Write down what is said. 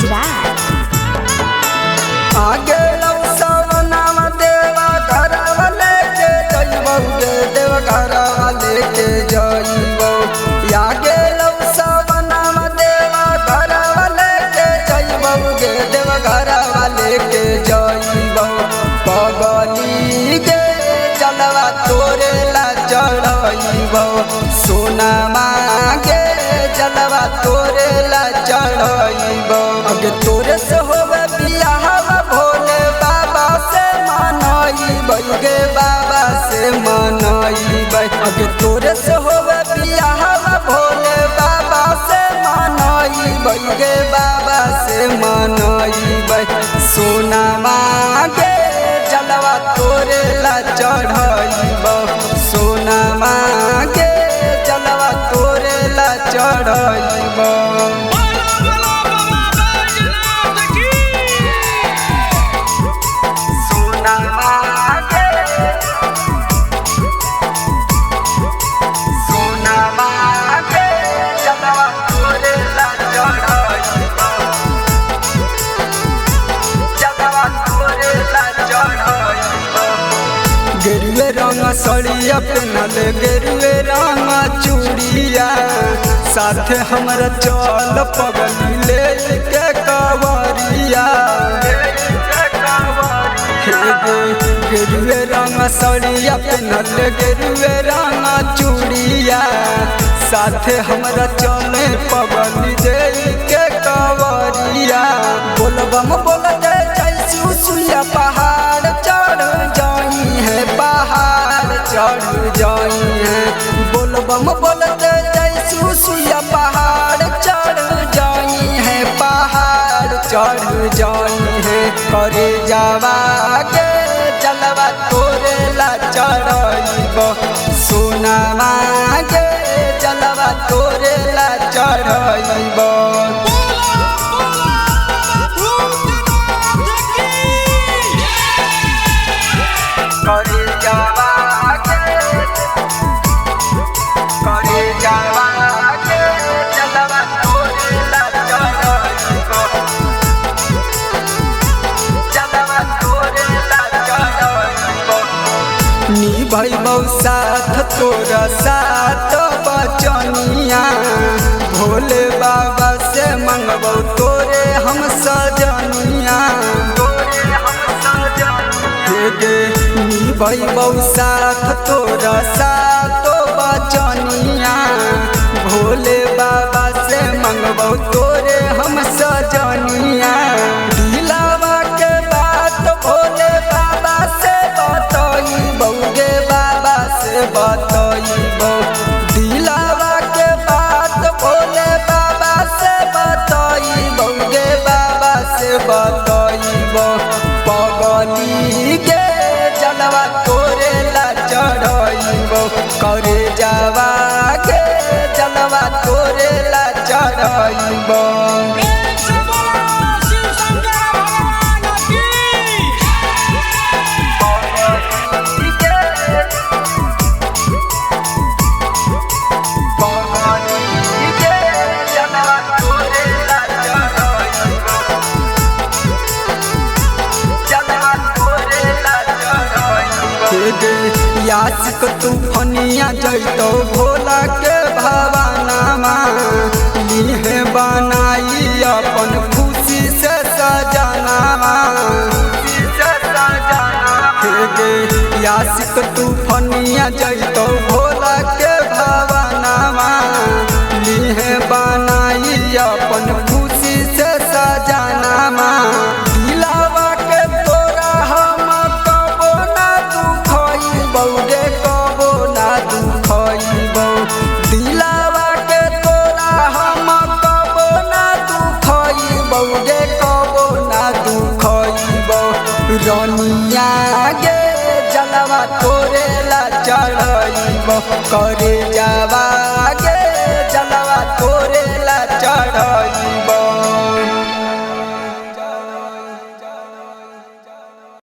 गुजरात। आगे सवनाम देवा घरवा लेके जइबौ गे देवा घरवा लेके जइबौ। आगे सवनाम देवा घरवा लेके जइबौ गे देवा घरवा लेके जइबौ। पगली गे जलवा तोरे ला चढ़इबौ। सोना मांगे जलवा तोरे ला चढ़इबौ। अगे तोरे से होवे बियाह भोले बाबा से मनइबै गे बाबा से मनइबै। अगे तोरे से होवे बियाह भोले बाबा से मनइबै गे बाबा से मनइबै। सोना मांगे जलवा तोरे ला चढ़इबौ। सोना मांगे जलवा तोरे ला चढ़इबौ। गेरुए रंग सड़िया पेनल गेरुए रंग चूड़िया। साथे हमरा चल पगली ले के कवरिया। गेरुए रंग सड़िया पेनल गेरुए रंग चूड़िया। साथे हमरा चले पगली दे के कवरिया। बोलबम बोल दे जैसू सुइया पहाड़ चढ़ जाई है पहाड़ चढ़ जाई है। बोलबम बोलते जैसू सुइया पहाड़ चढ़ जाई है पहाड़ चढ़ जाई है। करे जावा के जलवा तोरे ला चढ़इबौ। सोना मांगे जलवा तोरे ला चढ़इबौ। निभैबौ साथ तोरा साथ बचनिया। भोले बाबा से मंगबौ तोरे हम सजनिया। निभैबौ साथ तोरा साथ बचनिया। भोले बाबा से मंगबौ तोरे हम सजनिया। दिलावा के बात भोले बाबा से बतइबौ गे बाबा से बतइबौ। दिलावा के बात भोले बाबा से बतइबौ गे बाबा से बतइबौ। पगली गे जलवा तोरे ला चढ़इबौ। करे जावा गे जलवा तोरे ला चढ़इबौ। यासिक तूफनिया जइतौ भोला के भवनमा। लीहे बनाई अपन खुशी से सजनामा। यासिक तूफनिया जइतौ भोला के भवनमा। लीहे बनाई अपन खुशी से सजनामा। दिलावा के तोरा हम कबो ना दुखइबौ गे कबो ना दुखइबौ। दिलावा के तोरा हम कबो ना दुखइबौ गे कबो ना दुखइबौ। रनिया गे जलवा तोरे ला चढ़इबौ। करे